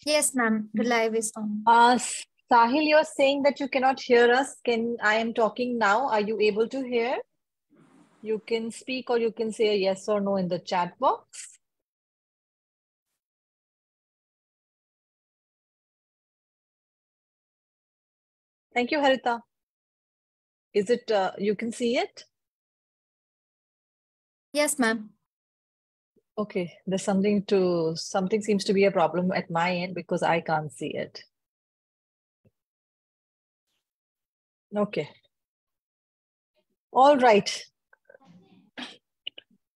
Yes, ma'am. The live is on. Sahil, you're saying that you cannot hear us. I am talking now. Are you able to hear? You can speak or you can say a yes or no in the chat box. Thank you, Harita. Is it, you can see it? Yes, ma'am. Okay, there's something seems to be a problem at my end because I can't see it. Okay. All right.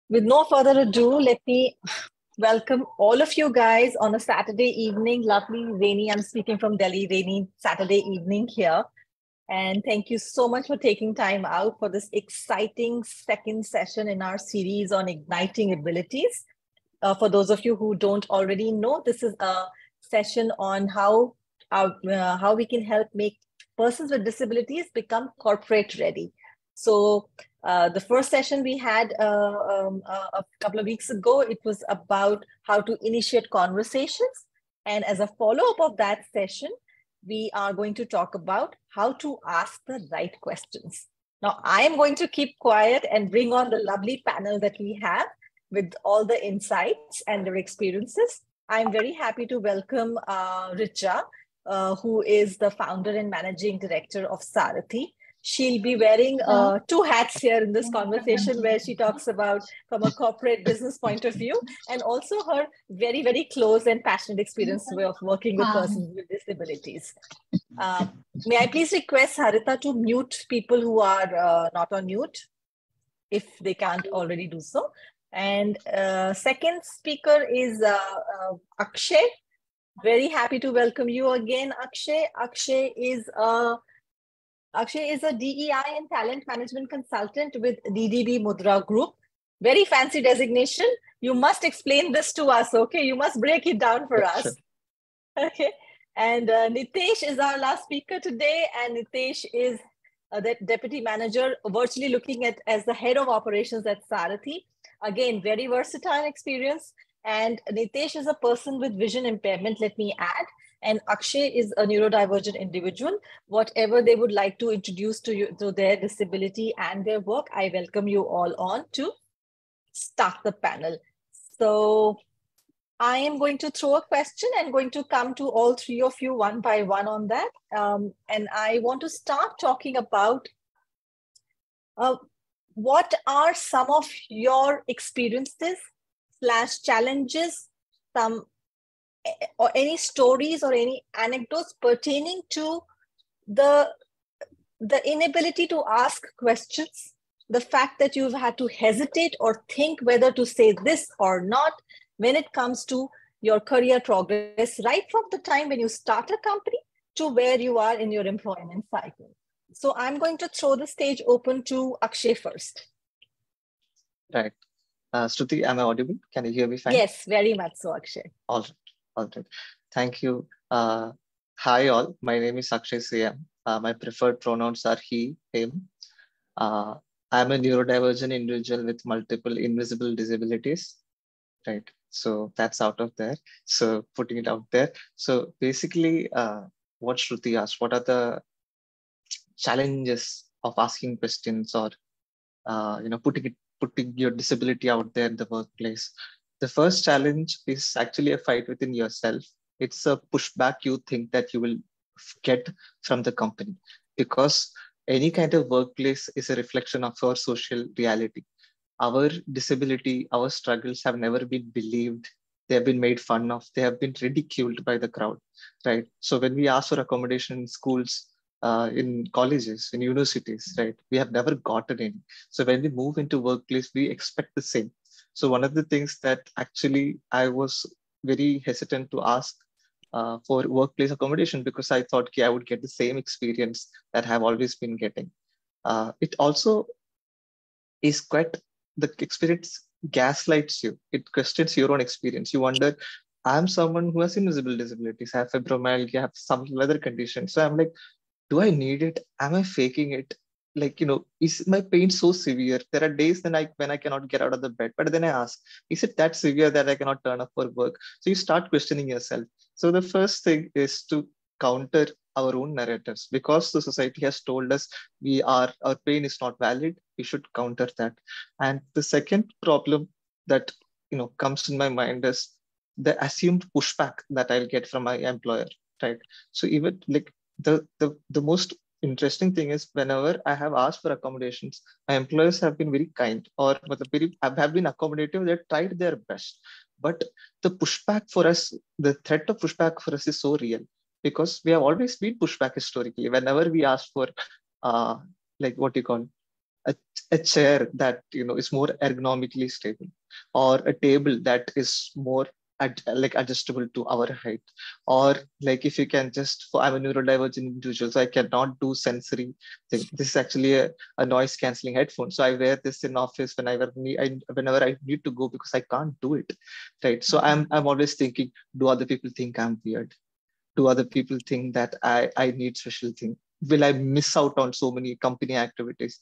With no further ado, let me welcome all of you guys on a Saturday evening. Lovely, rainy. I'm speaking from Delhi, rainy Saturday evening here. And thank you so much for taking time out for this exciting second session in our series on igniting abilities. For those of you who don't already know, this is a session on how we can help make persons with disabilities become corporate ready. So the first session we had a couple of weeks ago, it was about how to initiate conversations. And as a follow-up of that session, we are going to talk about how to ask the right questions. Now, I am going to keep quiet and bring on the lovely panel that we have with all the insights and their experiences. I'm very happy to welcome Richa, who is the founder and managing director of Sarathi. She'll be wearing two hats here in this conversation where she talks about from a corporate business point of view and also her very, very close and passionate experience of working with persons with disabilities. May I please request Harita to mute people who are not on mute if they can't already do so. And second speaker is Akshay. Very happy to welcome you again, Akshay. Akshay is a DEI and talent management consultant with DDB Mudra Group. Very fancy designation. You must explain this to us, okay? You must break it down for us. Sure. Okay. And Nitesh is our last speaker today. And Nitesh is the deputy manager, virtually looking at as the head of operations at Sarathi. Again, very versatile experience. And Nitesh is a person with vision impairment, let me add. And Akshay is a neurodivergent individual. Whatever they would like to introduce to you to their disability and their work, I welcome you all on to start the panel. So I am going to throw a question and going to come to all three of you one by one on that. And I want to start talking about what are some of your experiences / challenges, or any stories or any anecdotes pertaining to the inability to ask questions, the fact that you've had to hesitate or think whether to say this or not when it comes to your career progress, right from the time when you start a company to where you are in your employment cycle. So I'm going to throw the stage open to Akshay first. Right. Shruti, am I audible? Can you hear me fine? Yes, very much so, Akshay. All right. All right. Thank you. Hi, all. My name is Akshay Siyam. My preferred pronouns are he, him. I'm a neurodivergent individual with multiple invisible disabilities. Right. So that's out of there. So putting it out there. So basically, what Shruti asked, what are the challenges of asking questions or putting your disability out there in the workplace? The first challenge is actually a fight within yourself. It's a pushback you think that you will get from the company, because any kind of workplace is a reflection of our social reality. Our disability, our struggles have never been believed. They have been made fun of. They have been ridiculed by the crowd, right? So when we ask for accommodation in schools, in colleges, in universities, right, we have never gotten any. So when we move into workplace, we expect the same. So one of the things that actually I was very hesitant to ask for workplace accommodation, because I thought I would get the same experience that I have always been getting. It also is quite, the experience gaslights you. It questions your own experience. You wonder, I'm someone who has invisible disabilities, I have fibromyalgia, I have some other conditions. So I'm like, do I need it? Am I faking it? like, is my pain so severe? There are days when I cannot get out of the bed, but then I ask, is it that severe that I cannot turn up for work? So you start questioning yourself. So the first thing is to counter our own narratives, because the society has told us our pain is not valid. We should counter that. And the second problem that comes in my mind is the assumed pushback that I'll get from my employer, right? So even like the most interesting thing is, whenever I have asked for accommodations, my employers have been very kind, or have been accommodative. They tried their best, but the pushback for us, the threat of pushback for us is so real, because we have always been pushback historically. Whenever we ask for, like what you call a chair that is more ergonomically stable, or a table that is more like adjustable to our height, or like if you can just I'm a neurodivergent individual, so I cannot do sensory thing. This is actually a noise cancelling headphone, so I wear this in office whenever I need to go, because I can't do it, right? So I'm always thinking, do other people think I'm weird? Do other people think that I need special thing? Will I miss out on so many company activities?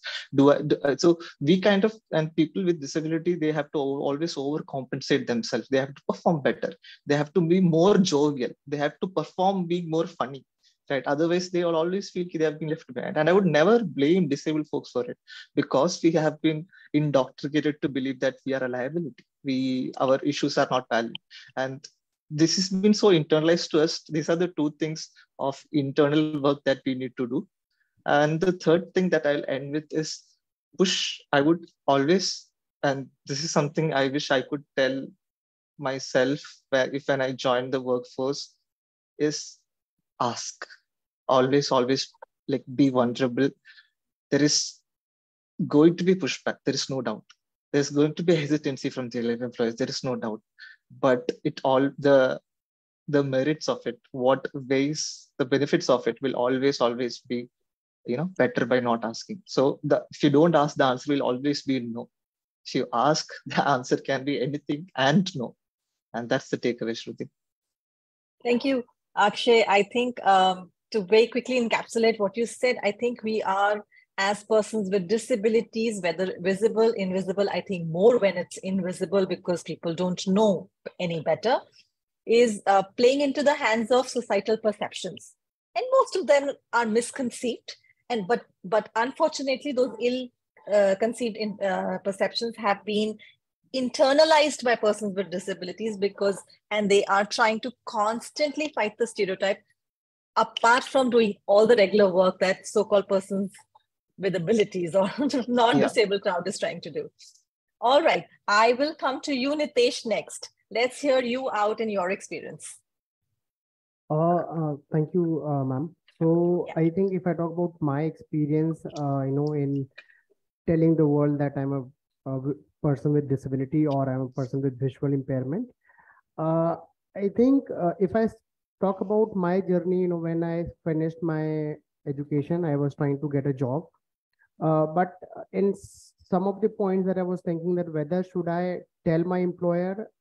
So we kind of, and people with disability, they have to always overcompensate themselves. They have to perform better. They have to be more jovial. They have to perform being more funny, right? Otherwise, they will always feel they have been left behind. And I would never blame disabled folks for it, because we have been indoctrinated to believe that we are a liability. Our issues are not valid. And this has been so internalized to us. These are the two things of internal work that we need to do. And the third thing that I'll end with is push. I would always, and this is something I wish I could tell myself when I joined the workforce, is ask. Always, always, like, be vulnerable. There is going to be pushback. There is no doubt. There's going to be hesitancy from the employees. There is no doubt. But the merits of it, what weighs the benefits of it, will always be better by not asking. So if you don't ask, the answer will always be no. If you ask, the answer can be anything and no. And that's the takeaway, Shruti. Thank you, Akshay. I think to very quickly encapsulate what you said, I think we are, as persons with disabilities, whether visible, invisible, I think more when it's invisible because people don't know any better, is playing into the hands of societal perceptions. And most of them are misconceived. But unfortunately, those ill-conceived perceptions have been internalized by persons with disabilities, and they are trying to constantly fight the stereotype, apart from doing all the regular work that so-called persons with abilities or non-disabled crowd is trying to do. All right, I will come to you, Nitesh, next. Let's hear you out in your experience. Thank you, ma'am. So yeah. I think if I talk about my experience, in telling the world that I'm a person with disability, or I'm a person with visual impairment, I think if I talk about my journey, when I finished my education, I was trying to get a job. But in some of the points that I was thinking that whether should I tell my employer,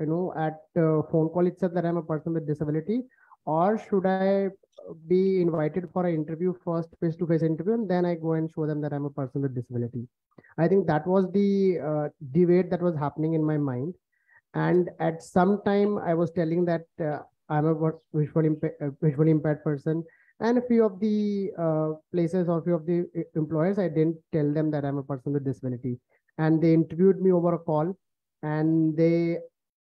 at phone call itself that I'm a person with disability, or should I be invited for an interview first, face-to-face interview, and then I go and show them that I'm a person with disability. I think that was the debate that was happening in my mind. And at some time I was telling that I'm a visually impaired person. And a few of the places or few of the employers, I didn't tell them that I'm a person with disability. And they interviewed me over a call, and they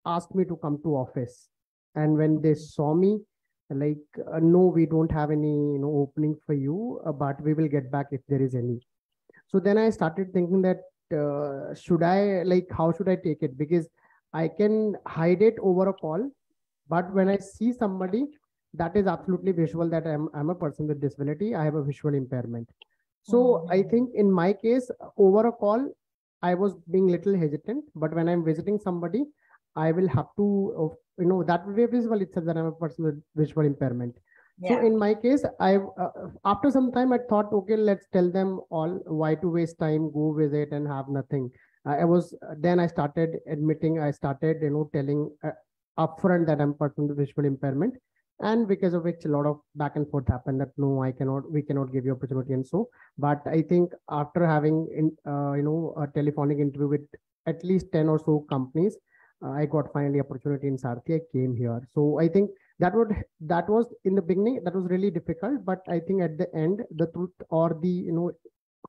asked me to come to office. And when they saw me, like, no, we don't have any opening for you, but we will get back if there is any. So then I started thinking that how should I take it? Because I can hide it over a call, but when I see somebody that is absolutely visual, that I'm a person with disability, I have a visual impairment. So I think in my case, over a call, I was being little hesitant, but when I'm visiting somebody, I will have to, that will be visible itself that I'm a person with visual impairment. Yeah. So in my case, after some time, I thought, okay, let's tell them all, why to waste time, go visit and have nothing. Then I started admitting, I started, telling upfront that I'm a person with visual impairment. And because of which a lot of back and forth happened that no, we cannot give you opportunity and so. But I think after having a telephonic interview with at least 10 or so companies, I got finally opportunity in Saarthi. I came here. So I think that was in the beginning, that was really difficult. But I think at the end, the truth or the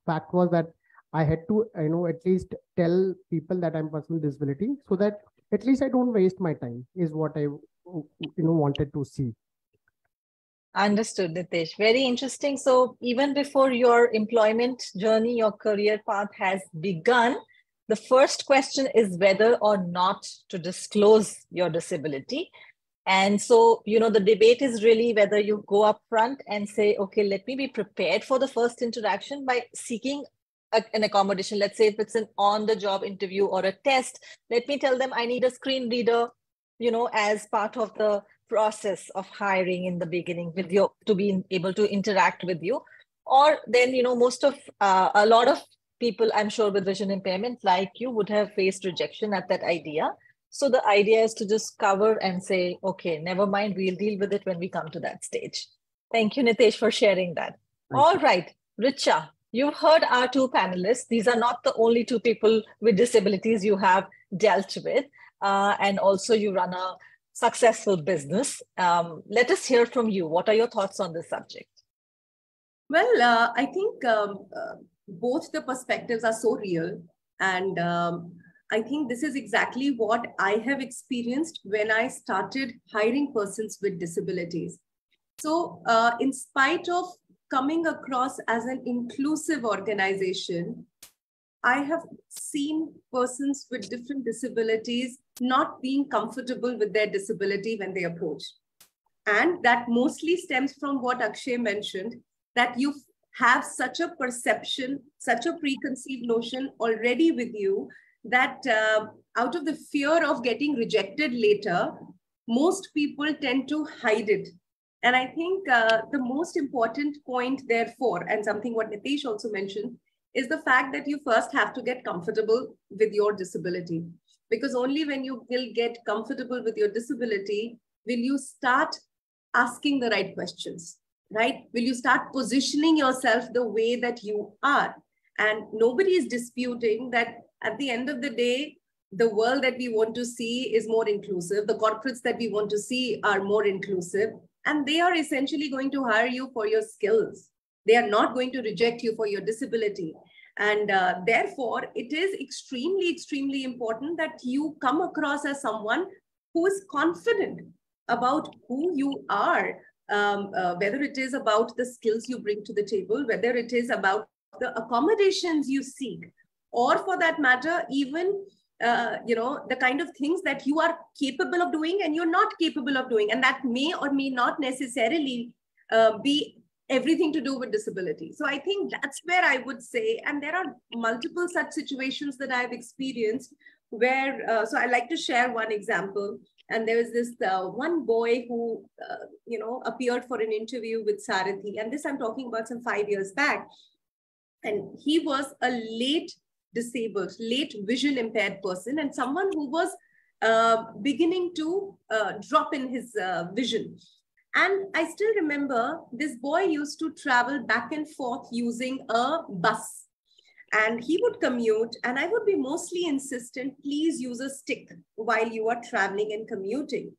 fact was that I had to at least tell people that I'm a person with disability, so that at least I don't waste my time, is what I wanted to see. Understood, Nitesh. Very interesting. So even before your employment journey, your career path has begun, the first question is whether or not to disclose your disability. And so, the debate is really whether you go up front and say, okay, let me be prepared for the first interaction by seeking an accommodation. Let's say if it's an on-the-job interview or a test, let me tell them I need a screen reader, as part of the process of hiring in the beginning with you to be able to interact with you. Or then, a lot of people, I'm sure, with vision impairment like you would have faced rejection at that idea. So the idea is to just cover and say, okay, never mind, we'll deal with it when we come to that stage. Thank you, Nitesh, for sharing that. All right, Richa, you've heard our two panelists. These are not the only two people with disabilities you have dealt with. And also you run a successful business. Let us hear from you. What are your thoughts on this subject? Well, I think both the perspectives are so real. And I think this is exactly what I have experienced when I started hiring persons with disabilities. So in spite of coming across as an inclusive organization, I have seen persons with different disabilities not being comfortable with their disability when they approach. And that mostly stems from what Akshay mentioned, that you have such a perception, such a preconceived notion already with you that out of the fear of getting rejected later, most people tend to hide it. And I think the most important point, therefore, and something what Nitesh also mentioned, is the fact that you first have to get comfortable with your disability. Because only when you will get comfortable with your disability, will you start asking the right questions, right? Will you start positioning yourself the way that you are? And nobody is disputing that at the end of the day, the world that we want to see is more inclusive. The corporates that we want to see are more inclusive. And they are essentially going to hire you for your skills. They are not going to reject you for your disability. And therefore, it is extremely, extremely important that you come across as someone who is confident about who you are, whether it is about the skills you bring to the table, whether it is about the accommodations you seek, or for that matter, even the kind of things that you are capable of doing and you're not capable of doing. And that may or may not necessarily be everything to do with disability. So I think that's where I would say, and there are multiple such situations that I've experienced where, so I like to share one example. And there was this one boy who, appeared for an interview with Saarthi. And this I'm talking about some 5 years back. And he was a late vision impaired person, and someone who was beginning to drop in his vision. And I still remember this boy used to travel back and forth using a bus. And he would commute, and I would be mostly insistent, please use a stick while you are traveling and commuting.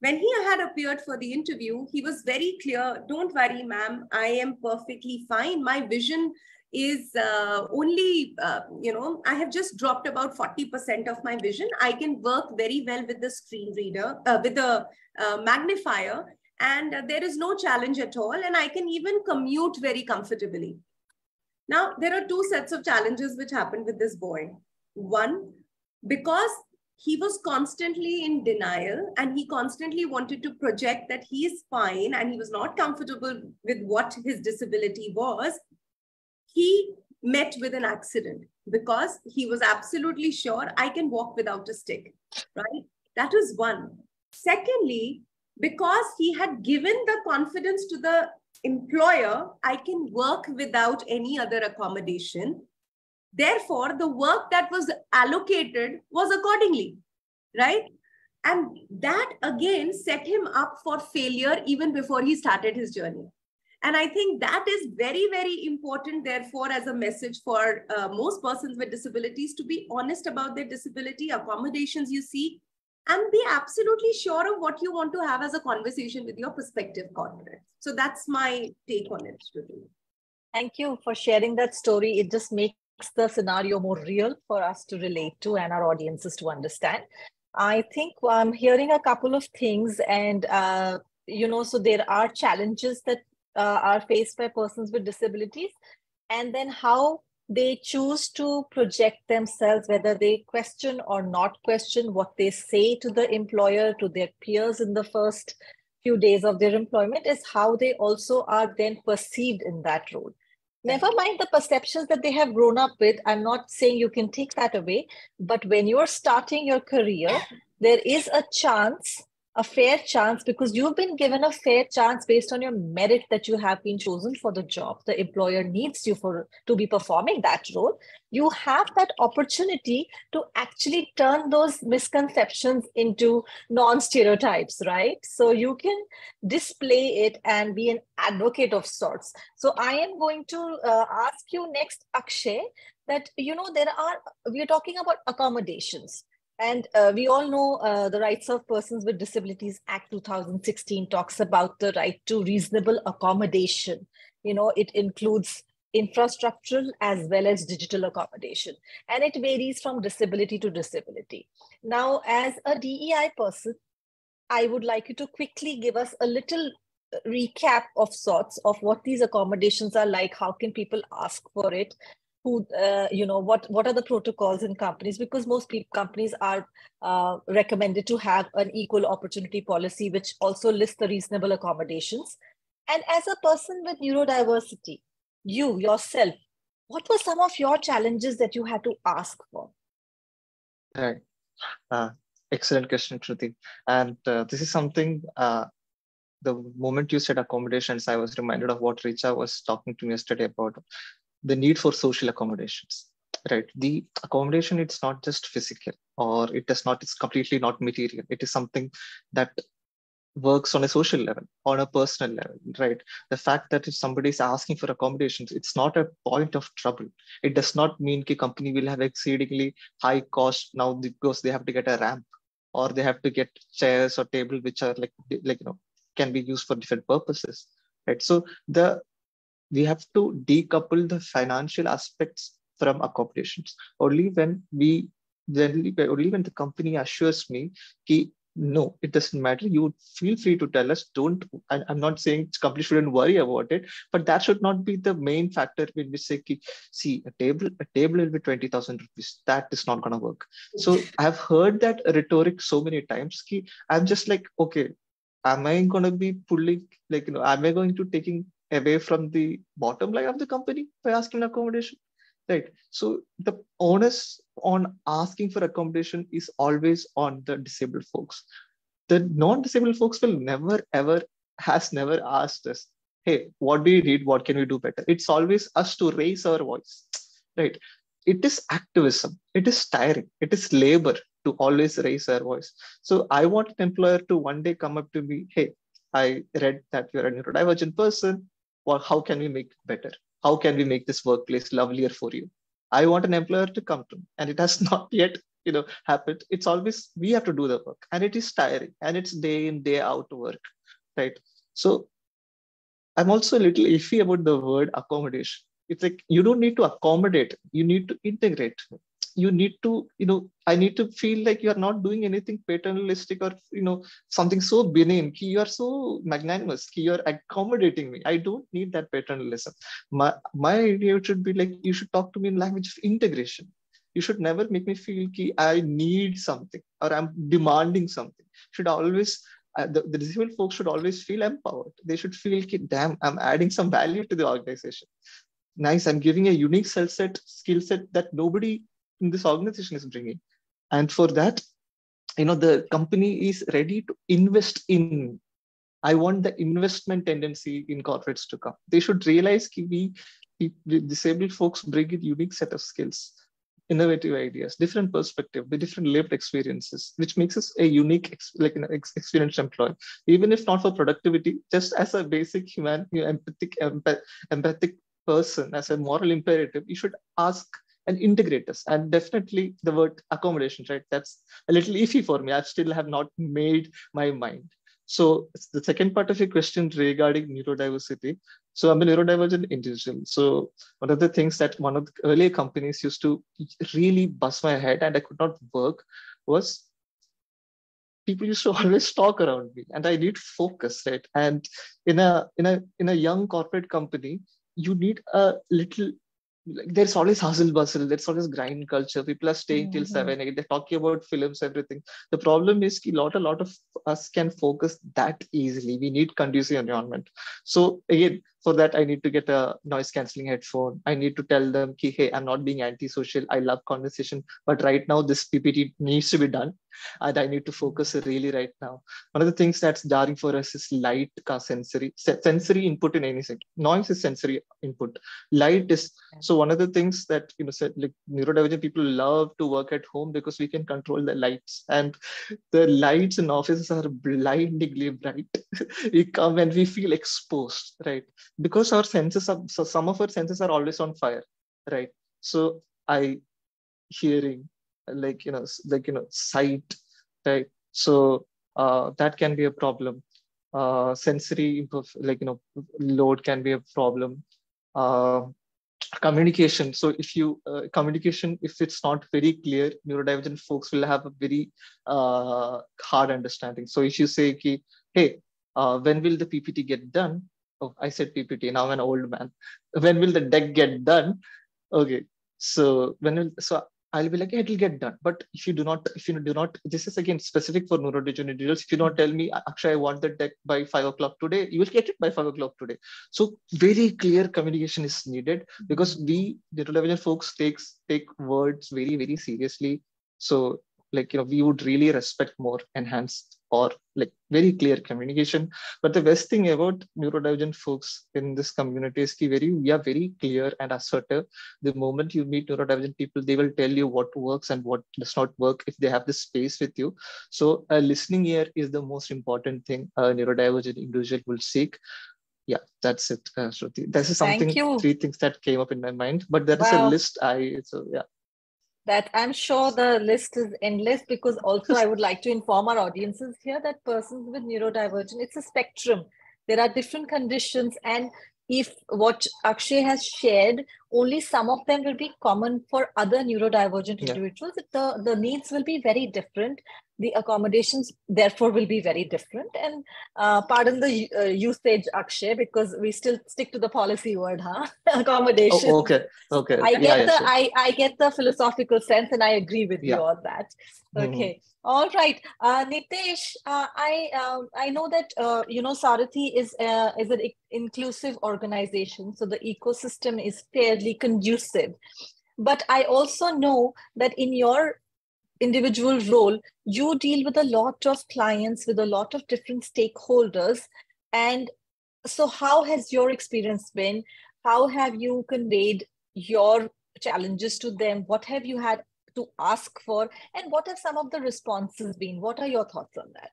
When he had appeared for the interview, he was very clear, don't worry, ma'am, I am perfectly fine. My vision is only, I have just dropped about 40% of my vision. I can work very well with the screen reader, with the magnifier, and there is no challenge at all. And I can even commute very comfortably. Now, there are two sets of challenges which happened with this boy. One, because he was constantly in denial and he constantly wanted to project that he is fine and he was not comfortable with what his disability was, he met with an accident because he was absolutely sure I can walk without a stick, right? That is one. Secondly, because he had given the confidence to the employer, I can work without any other accommodation. Therefore, the work that was allocated was accordingly, right? And that again set him up for failure even before he started his journey. And I think that is very, very important, therefore, as a message for most persons with disabilities, to be honest about their disability, accommodations you seek, and be absolutely sure of what you want to have as a conversation with your prospective corporate. So that's my take on it, Shruti. Thank you for sharing that story. It just makes the scenario more real for us to relate to and our audiences to understand. I think I'm hearing a couple of things, and so there are challenges that are faced by persons with disabilities, and then how they choose to project themselves, whether they question or not question what they say to the employer, to their peers in the first few days of their employment, is how they also are then perceived in that role. Never mind the perceptions that they have grown up with. I'm not saying you can take that away, but when you're starting your career, there is a chance, a fair chance, because you've been given a fair chance based on your merit that you have been chosen for the job. The employer needs you to be performing that role. You have that opportunity to actually turn those misconceptions into non-stereotypes, right? So you can display it and be an advocate of sorts. So I am going to ask you next, Akshay, that, we're talking about accommodations. And we all know the Rights of Persons with Disabilities Act 2016 talks about the right to reasonable accommodation. It includes infrastructural as well as digital accommodation, and it varies from disability to disability. Now, as a DEI person, I would like you to quickly give us a little recap of sorts of what these accommodations are like. How can people ask for it? What are the protocols in companies? Because most companies are recommended to have an equal opportunity policy, which also lists the reasonable accommodations. And as a person with neurodiversity, you yourself, what were some of your challenges that you had to ask for? Right. Excellent question, Shruti. And this is something, the moment you said accommodations, I was reminded of what Richa was talking to me yesterday about the need for social accommodations, right? The accommodation, it's not just physical, or it's completely not material. It is something that works on a social level, on a personal level, right? The fact that if somebody is asking for accommodations, it's not a point of trouble. It does not mean the company will have exceedingly high cost now because they have to get a ramp, or they have to get chairs or table which are can be used for different purposes, right? So we have to decouple the financial aspects from accommodations. Only when the company assures me that no, it doesn't matter, you feel free to tell us. I'm not saying company shouldn't worry about it, but that should not be the main factor when we say, see, a table will be 20,000 rupees. That is not going to work. So I've heard that rhetoric so many times. I'm just like, okay, am I going to be pulling, am I going to taking away from the bottom line of the company by asking accommodation, right? So the onus on asking for accommodation is always on the disabled folks. The non-disabled folks will never asked us, hey, what do you need? What can we do better? It's always us to raise our voice, right? It is activism. It is tiring. It is labor to always raise our voice. So I want an employer to one day come up to me, hey, I read that you're a neurodivergent person. Well, how can we make it better? How can we make this workplace lovelier for you? I want an employer to come to me, and it has not yet, happened. It's always, we have to do the work, and it is tiring, and it's day in, day out work, right? So I'm also a little iffy about the word accommodation. It's like, you don't need to accommodate, you need to integrate. You need to, I need to feel like you're not doing anything paternalistic or, something so benign. You are so magnanimous. You're accommodating me. I don't need that paternalism. My idea should be like, you should talk to me in language of integration. You should never make me feel I need something or I'm demanding something. Should always, the disabled folks should always feel empowered. They should feel, damn, I'm adding some value to the organization. Nice, I'm giving a unique skill set that nobody in this organization is bringing. And for that, the company is ready to invest in. I want the investment tendency in corporates to come. They should realize we disabled folks bring a unique set of skills. innovative ideas, different perspective, the different lived experiences, which makes us a unique, experienced employee. Even if not for productivity, just as a basic human, empathic person, as a moral imperative, you should ask and integrate us. And definitely the word accommodation, right? That's a little iffy for me. I still have not made my mind. So the second part of your question regarding neurodiversity. So I'm a neurodivergent individual. So one of the things that one of the earlier companies used to really bust my head and I could not work was people used to always talk around me and I need focus, right? And in a young corporate company, you need a little, like, there's always hustle bustle, there's always grind culture. People are staying till 7, 8, they're talking about films, everything. The problem is a lot of us can focus that easily. We need conducive environment. So again, for that, I need to get a noise cancelling headphone. I need to tell them, hey, I'm not being antisocial. I love conversation, but right now this PPT needs to be done. And I need to focus really right now. One of the things that's jarring for us is light sensory input in anything. Noise is sensory input. Light is, so one of the things that, said, like, neurodivergent people love to work at home because we can control the lights, and the lights in offices are blindingly bright. We come and we feel exposed, right? Because our senses are, so some of our senses are always on fire, right? So hearing, sight, right? So that can be a problem. Sensory, load can be a problem. Communication. So if you communication, if it's not very clear, neurodivergent folks will have a very hard understanding. So if you say, hey, when will the PPT get done? Oh, I said PPT. Now I'm an old man. When will the deck get done? Okay. So I'll be like, hey, it'll get done. But if you do not, this is again specific for neurodivergent individuals. If you don't tell me, actually, I want the deck by 5 o'clock today, you will get it by 5 o'clock today. So very clear communication is needed, because we, the neurodivergent folks, take words very, very seriously. So we would really respect more enhanced or very clear communication. But the best thing about neurodivergent folks in this community is we are very clear and assertive. The moment you meet neurodivergent people, they will tell you what works and what does not work if they have the space with you. So a listening ear is the most important thing a neurodivergent individual will seek. Yeah, that's it, Shruti. This is something, 3 things that came up in my mind, but there is a list. That I'm sure the list is endless, because also I would like to inform our audiences here that persons with neurodivergent, it's a spectrum. There are different conditions, and if what Akshay has shared, only some of them will be common for other neurodivergent individuals. The needs will be very different. The accommodations, therefore, will be very different. And pardon the usage, Akshay, because we still stick to the policy word, huh? Accommodation. Oh, okay. I get the philosophical sense, and I agree with you on that. Okay. All right, Nitesh. I know that Saarathi is an inclusive organization, so the ecosystem is fairly conducive. But I also know that in your individual role, you deal with a lot of clients, with a lot of different stakeholders. And so how has your experience been? How have you conveyed your challenges to them? What have you had to ask for? And what have some of the responses been? What are your thoughts on that?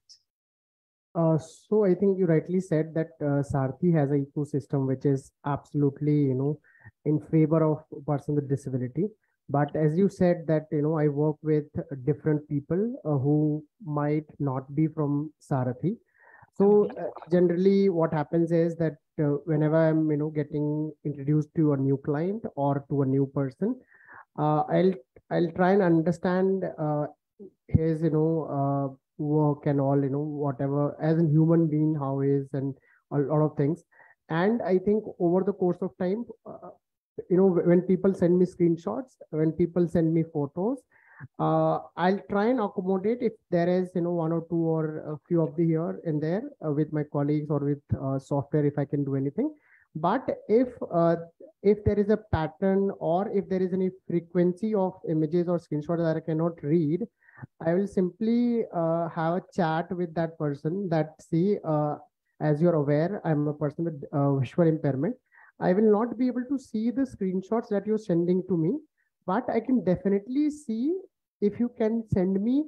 So I think you rightly said that Saarathi has an ecosystem which is absolutely, in favor of person with disability. But as you said that, I work with different people who might not be from Saarathi. So generally what happens is that whenever I'm, getting introduced to a new client or to a new person, I'll try and understand his, work and all, whatever, as a human being, how he is, and a lot of things. And I think over the course of time, when people send me screenshots, when people send me photos, I'll try and accommodate if there is, 1 or 2 or a few of the here and there with my colleagues or with software, if I can do anything. But if there is a pattern, or if there is any frequency of images or screenshots that I cannot read, I will simply have a chat with that person that, see, as you're aware, I'm a person with visual impairment. I will not be able to see the screenshots that you're sending to me, but I can definitely see if you can send me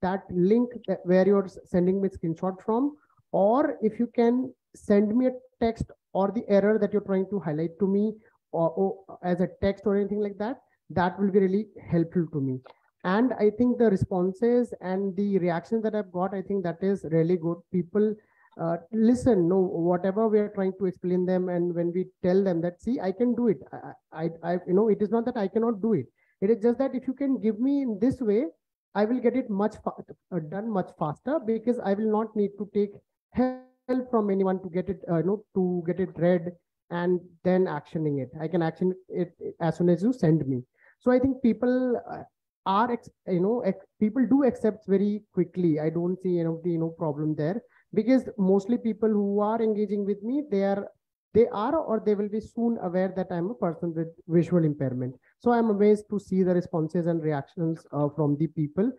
that link where you're sending me screenshot from, or if you can send me a text or the error that you're trying to highlight to me, or as a text or anything like that, that will be really helpful to me. And I think the responses and the reactions that I've got, I think that is really good. People listen, no, whatever we are trying to explain them, and when we tell them that, see, I can do it. It is not that I cannot do it. It is just that if you can give me in this way, I will get it done much faster, because I will not need to take help from anyone to get it, to get it read and then actioning it. I can action it as soon as you send me. So I think people people do accept very quickly. I don't see problem there, because mostly people who are engaging with me, they are or they will be soon aware that I'm a person with visual impairment. So I'm amazed to see the responses and reactions from the people.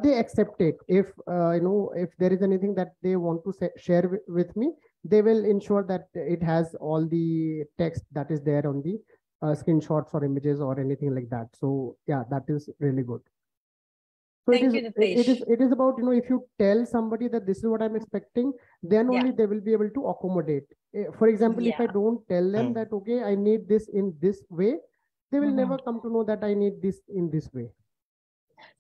They accept it. If if there is anything that they want to share with me, they will ensure that it has all the text that is there on the screenshots or images or anything like that. So yeah, that is really good. So it is about, if you tell somebody that this is what I'm expecting, then only they will be able to accommodate. For example, if I don't tell them that, okay, I need this in this way, they will never come to know that I need this in this way.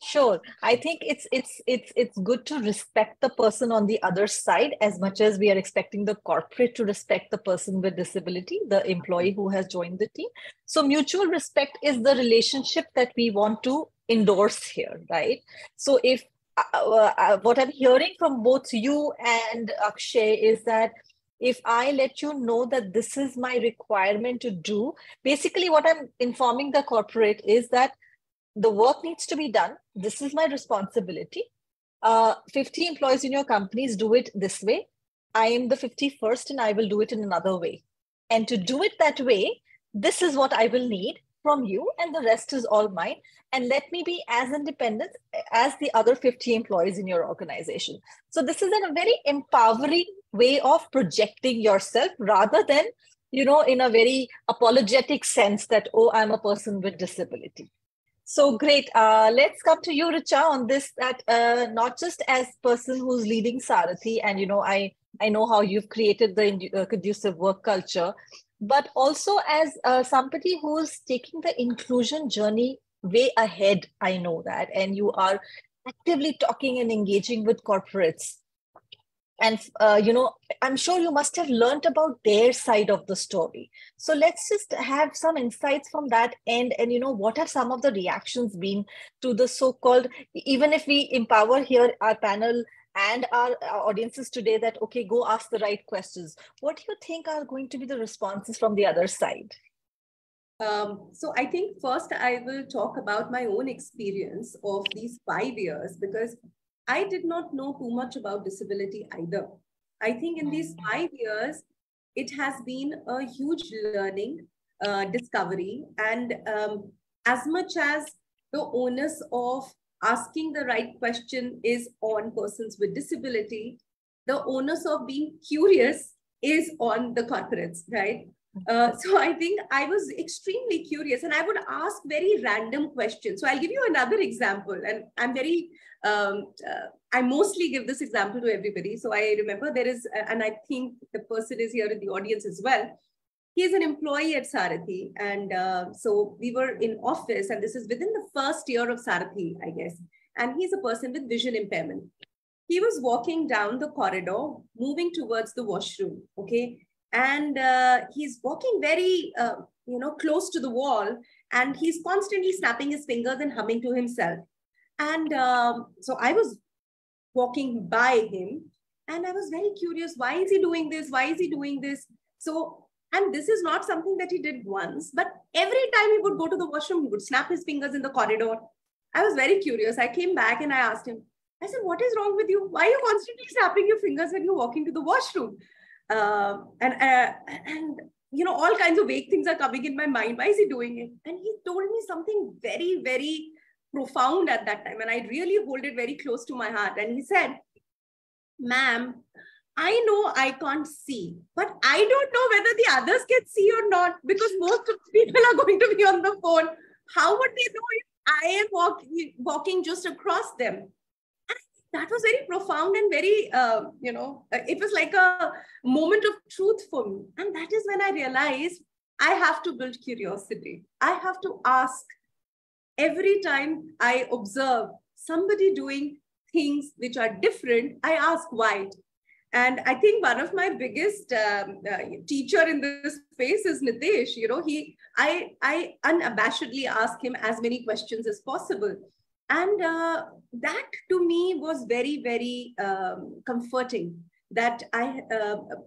Sure. I think it's good to respect the person on the other side as much as we are expecting the corporate to respect the person with disability, the employee who has joined the team. So mutual respect is the relationship that we want to endorse here, right? So if what I'm hearing from both you and Akshay is that if I let you know that this is my requirement to do, basically what I'm informing the corporate is that the work needs to be done. This is my responsibility. 50 employees in your companies do it this way. I am the 51st and I will do it in another way. And to do it that way, this is what I will need from you, and the rest is all mine. And let me be as independent as the other 50 employees in your organization. So this is a very empowering way of projecting yourself, rather than, in a very apologetic sense that, oh, I'm a person with disability. So great. Let's come to you, Richa, on this, that not just as person who's leading Sarathi, and I know how you've created the conducive work culture, but also as somebody who's taking the inclusion journey way ahead. I know that, and you are actively talking and engaging with corporates. And, I'm sure you must have learned about their side of the story. So let's just have some insights from that end. And, what have some of the reactions been to the so-called, even if we empower here our panel and our audiences today that, okay, go ask the right questions. What do you think are going to be the responses from the other side? So I think first I will talk about my own experience of these 5 years, because I did not know too much about disability either. I think in these 5 years, it has been a huge learning, discovery. And as much as the onus of asking the right question is on persons with disability, the onus of being curious is on the corporates, right? So I think I was extremely curious, and I would ask very random questions. So I'll give you another example, and I'm very, I mostly give this example to everybody. So I remember there is, and I think the person is here in the audience as well. He is an employee at Sarathi. And so we were in office, and this is within the first year of Sarathi, I guess. And he's a person with vision impairment. He was walking down the corridor, moving towards the washroom, okay? And he's walking very, close to the wall, and he's constantly snapping his fingers and humming to himself. And so I was walking by him, and I was very curious, why is he doing this? Why is he doing this? So, and this is not something that he did once, but every time he would go to the washroom, he would snap his fingers in the corridor. I was very curious. I came back and I asked him, I said, what is wrong with you? Why are you constantly snapping your fingers when you're walking to the washroom? And all kinds of vague things are coming in my mind. Why is he doing it? And he told me something very, very profound at that time. And I really hold it very close to my heart. And he said, ma'am, I know I can't see, but I don't know whether the others can see or not, because most of the people are going to be on the phone. how would they know if I am walking just across them? That was very profound and very, it was like a moment of truth for me. And that is when I realized I have to build curiosity. I have to ask every time I observe somebody doing things which are different, I ask why. And I think one of my biggest teacher in this space is Nitesh. I unabashedly ask him as many questions as possible. And that to me was very, very comforting, that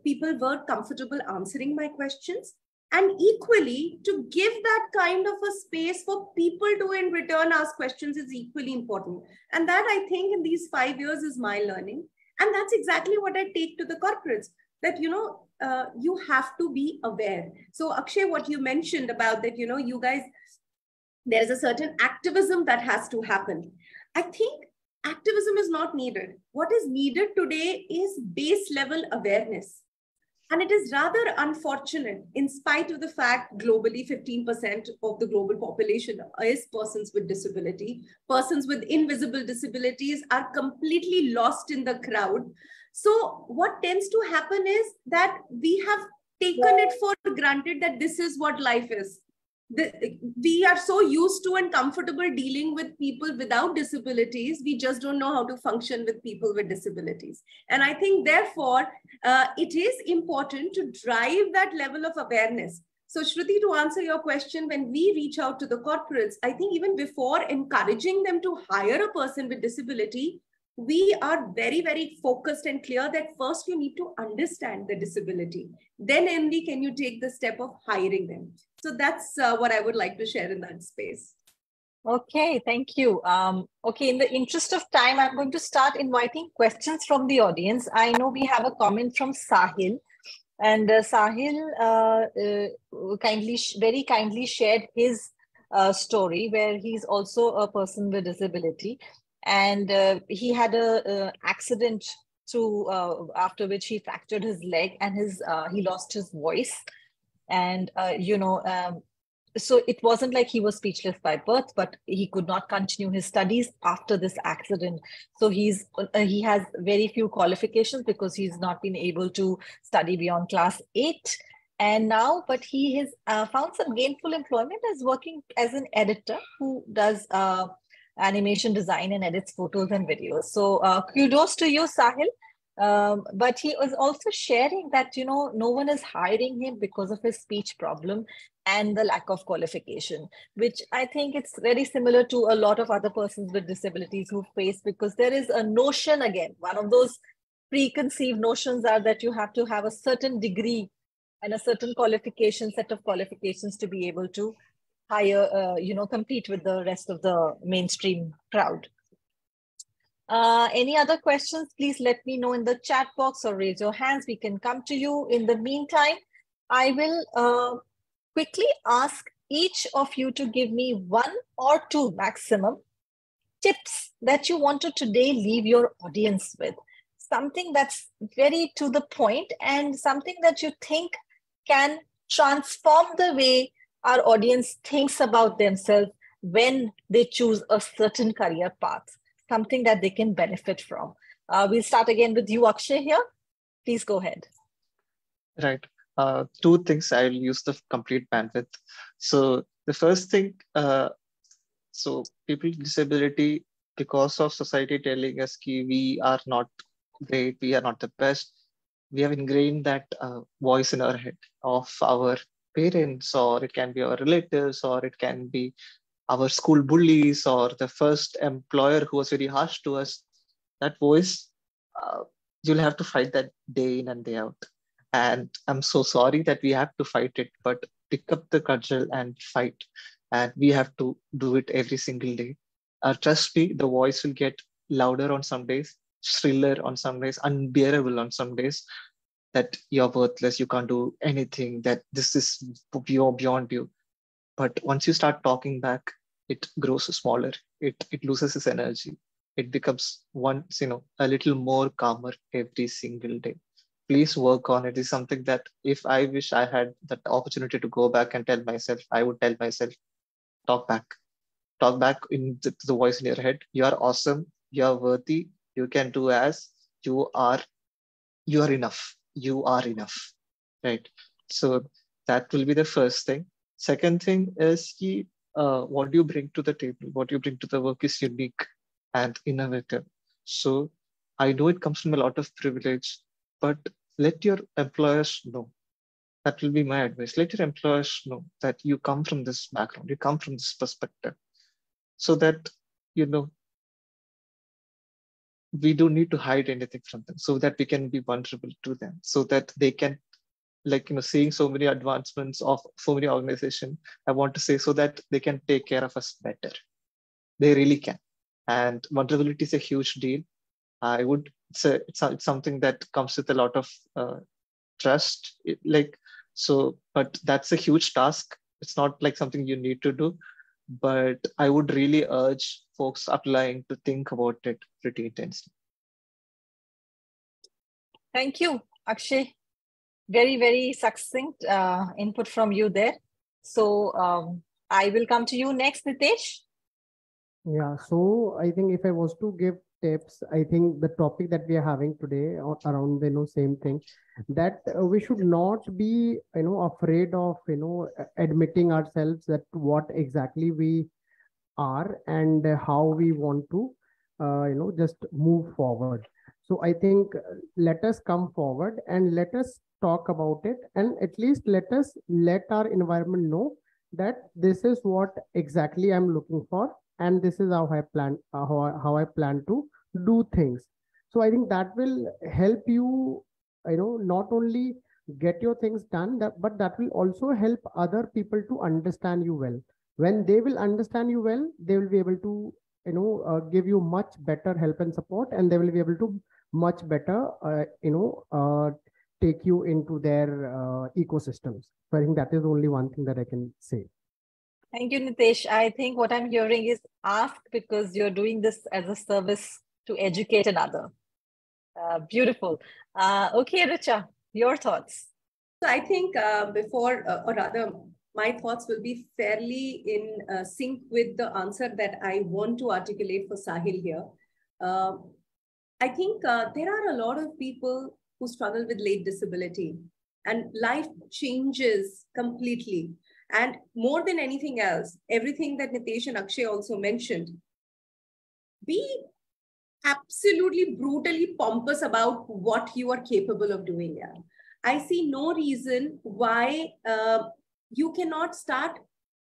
people were comfortable answering my questions, and equally to give that kind of a space for people to in return ask questions is equally important. And that, I think, in these 5 years is my learning. And that's exactly what I take to the corporates, that, you have to be aware. So Akshay, what you mentioned about that, you guys, there's a certain activism that has to happen. I think activism is not needed. What is needed today is base level awareness. And it is rather unfortunate, in spite of the fact globally 15% of the global population is persons with disability. Persons with invisible disabilities are completely lost in the crowd. So what tends to happen is that we have taken it for granted that this is what life is. We are so used to and comfortable dealing with people without disabilities. We just don't know how to function with people with disabilities. And I think, therefore, it is important to drive that level of awareness. So Shruti, to answer your question, when we reach out to the corporates, I think even before encouraging them to hire a person with disability, we are very, very focused and clear that first you need to understand the disability. Then only can you take the step of hiring them. So that's what I would like to share in that space. Okay, thank you. Okay, in the interest of time, I'm going to start inviting questions from the audience. I know we have a comment from Sahil, and Sahil very kindly shared his story, where he's also a person with disability, and he had a accident after which he fractured his leg, and he lost his voice. And, so it wasn't like he was speechless by birth, but he could not continue his studies after this accident. So he has very few qualifications because he's not been able to study beyond class 8. And now, but he has found some gainful employment as working as an editor who does animation design and edits photos and videos. So kudos to you, Sahil. But he was also sharing that, no one is hiring him because of his speech problem and the lack of qualification, which I think it's very similar to a lot of other persons with disabilities who face, because there is a notion, again, one of those preconceived notions are that you have to have a certain degree and a certain set of qualifications to be able to hire, compete with the rest of the mainstream crowd. Any other questions? Please let me know in the chat box or raise your hands. We can come to you. In the meantime, I will quickly ask each of you to give me 1 or 2 maximum tips that you want to today leave your audience with. Something that's very to the point and something that you think can transform the way our audience thinks about themselves when they choose a certain career path. Something that they can benefit from. We'll start again with you, Akshay, here. Please go ahead. Right. 2 things. I'll use the complete bandwidth. So the first thing, so people with disability, because of society telling us that we are not great, we are not the best, we have ingrained that voice in our head of our parents, or it can be our relatives, or it can be our school bullies, or the first employer who was very harsh to us. That voice, you'll have to fight that day in and day out. And I'm so sorry that we have to fight it, but pick up the cudgel and fight. And we have to do it every single day. Trust me, the voice will get louder on some days, shriller on some days, unbearable on some days, that you're worthless, you can't do anything, that this is beyond you. But once you start talking back, it grows smaller. It loses its energy. It becomes a little more calmer every single day. Please work on it. It's something that if I wish I had that opportunity to go back and tell myself, I would tell myself, talk back. Talk back in the voice in your head. You are awesome. You are worthy. You can do as you are. You are enough. You are enough. Right. So that will be the first thing. Second thing is what you bring to the table, what you bring to the work is unique and innovative. So I know it comes from a lot of privilege, but let your employers know. That will be my advice. Let your employers know that you come from this background, you come from this perspective, so that, we don't need to hide anything from them, so that we can be vulnerable to them, so that they can, seeing so many advancements of so many organizations, I want to say, so that they can take care of us better. They really can. And vulnerability is a huge deal. It's something that comes with a lot of trust. But that's a huge task. It's not like something you need to do, but I would really urge folks applying to think about it pretty intensely. Thank you, Akshay. Very, very succinct input from you there. So I will come to you next, Nitesh. Yeah, so I think if I was to give tips, I think the topic that we are having today around the same thing, that we should not be afraid of admitting ourselves that what exactly we are and how we want to just move forward. So I think let us come forward and let us talk about it, and at least let our environment know that this is what exactly I'm looking for, and this is how I plan to do things. So I think that will help you, not only get your things done, but that will also help other people to understand you well. When they will understand you well, they will be able to, give you much better help and support, and they will be able to much better, take you into their ecosystems. So I think that is only one thing that I can say. Thank you, Nitesh. I think what I'm hearing is ask because you're doing this as a service to educate another. Beautiful. Okay, Richa, your thoughts. So I think my thoughts will be fairly in sync with the answer that I want to articulate for Sahil here. I think there are a lot of people who struggle with late disability, and life changes completely. And more than anything else, everything that Nitesh and Akshay also mentioned, be absolutely brutally pompous about what you are capable of doing. Yeah. I see no reason why you cannot start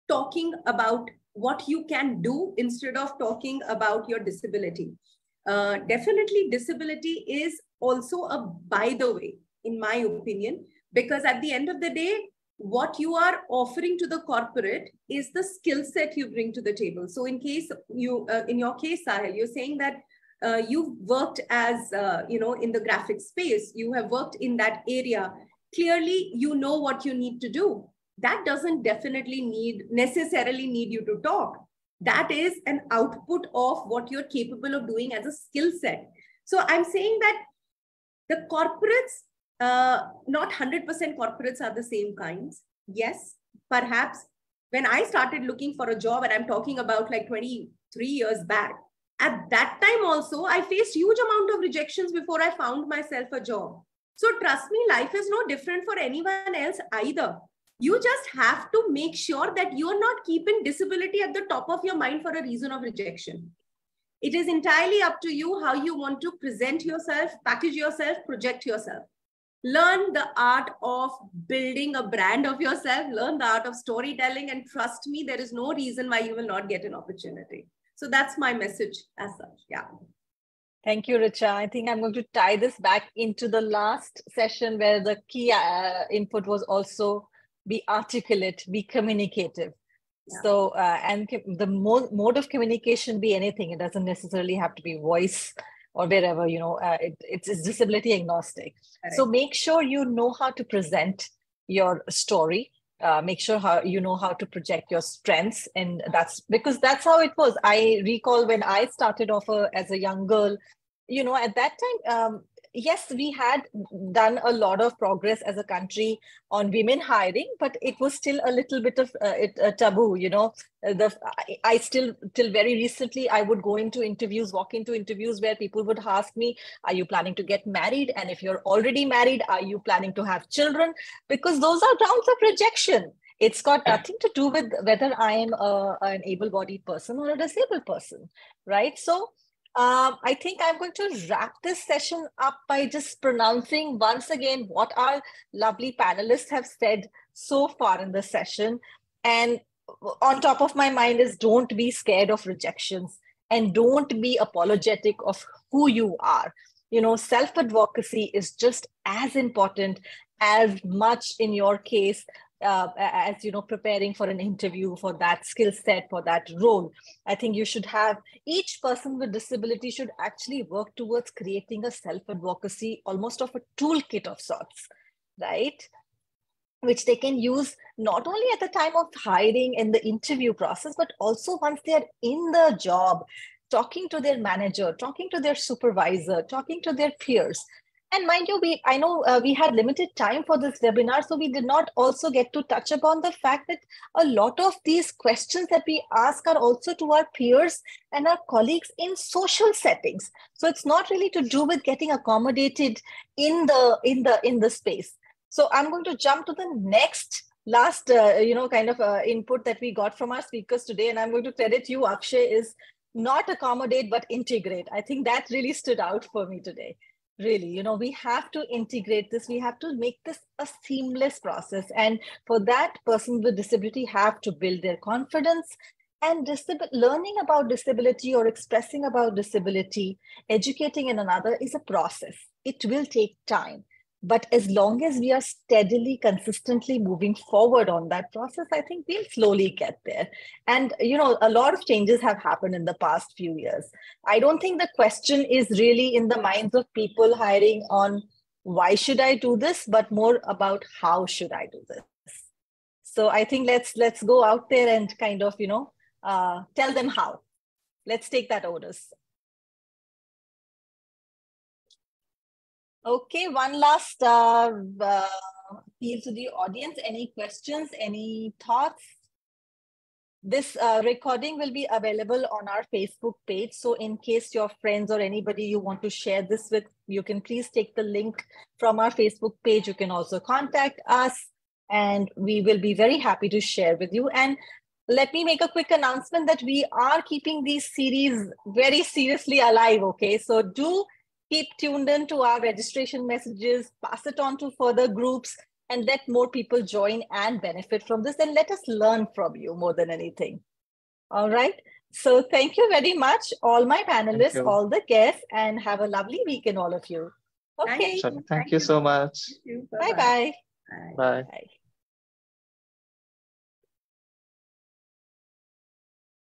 talking about what you can do instead of talking about your disability. Definitely, disability is also a by the way, in my opinion, because at the end of the day, what you are offering to the corporate is the skill set you bring to the table. So in your case, Sahil, you're saying that you've worked as, in the graphic space, you have worked in that area. Clearly, you know what you need to do. That doesn't necessarily need you to talk. That is an output of what you're capable of doing as a skill set. So I'm saying that the corporates, not 100% corporates are the same kinds. Yes, perhaps when I started looking for a job, and I'm talking about like 23 years back, at that time also, I faced huge amount of rejections before I found myself a job. So trust me, life is no different for anyone else either. You just have to make sure that you're not keeping disability at the top of your mind for a reason of rejection. It is entirely up to you how you want to present yourself, package yourself, project yourself. Learn the art of building a brand of yourself, learn the art of storytelling, and trust me, there is no reason why you will not get an opportunity. So that's my message as such. Yeah. Thank you, Richa. I think I'm going to tie this back into the last session where the key input was also be articulate, be communicative. Yeah. So, and the mode of communication be anything. It doesn't necessarily have to be voice or wherever, it's disability agnostic. Right. So make sure you know how to present your story. Make sure you know how to project your strengths. And that's how it was. I recall when I started off as a young girl, at that time, yes, we had done a lot of progress as a country on women hiring, but it was still a little bit of a taboo, you know. I still, till very recently, I would go into interviews, walk into interviews where people would ask me, are you planning to get married? And if you're already married, are you planning to have children? Because those are grounds of rejection. It's got nothing to do with whether I am an able-bodied person or a disabled person, right? So I think I'm going to wrap this session up by just pronouncing once again what our lovely panelists have said so far in the session. And on top of my mind is don't be scared of rejections and don't be apologetic of who you are. You know, self-advocacy is just as important, as much in your case as, you know, preparing for an interview, for that skill set, for that role. I think you should have, each person with disability should actually work towards creating a self-advocacy, almost of a toolkit of sorts, right? Which they can use not only at the time of hiring in the interview process, but also once they're in the job, talking to their manager, talking to their supervisor, talking to their peers. And mind you, I know we had limited time for this webinar, so we did not also get to touch upon the fact that a lot of these questions that we ask are also to our peers and our colleagues in social settings. So it's not really to do with getting accommodated in the space. So I'm going to jump to the last input that we got from our speakers today, and I'm going to credit you, Akshay, is not accommodate but integrate. I think that really stood out for me today. Really, you know, we have to integrate this. We have to make this a seamless process. And for that, persons with disability have to build their confidence. And learning about disability or expressing about disability, educating in another is a process. It will take time. But as long as we are steadily, consistently moving forward on that process, I think we'll slowly get there. And, you know, a lot of changes have happened in the past few years. I don't think the question is really in the minds of people hiring on why should I do this, but more about how should I do this. So I think let's go out there and kind of, you know, tell them how. Let's take that orders. Okay, one last appeal to the audience. Any questions, any thoughts? This recording will be available on our Facebook page. So in case your friends or anybody you want to share this with, you can please take the link from our Facebook page. You can also contact us and we will be very happy to share with you. And let me make a quick announcement that we are keeping these series very seriously alive, okay? So do keep tuned in to our registration messages, pass it on to further groups, and let more people join and benefit from this. And let us learn from you more than anything. All right. So thank you very much, all my panelists, all the guests, and have a lovely weekend, all of you. Okay. Thank you so much. Bye-bye. Bye. Bye.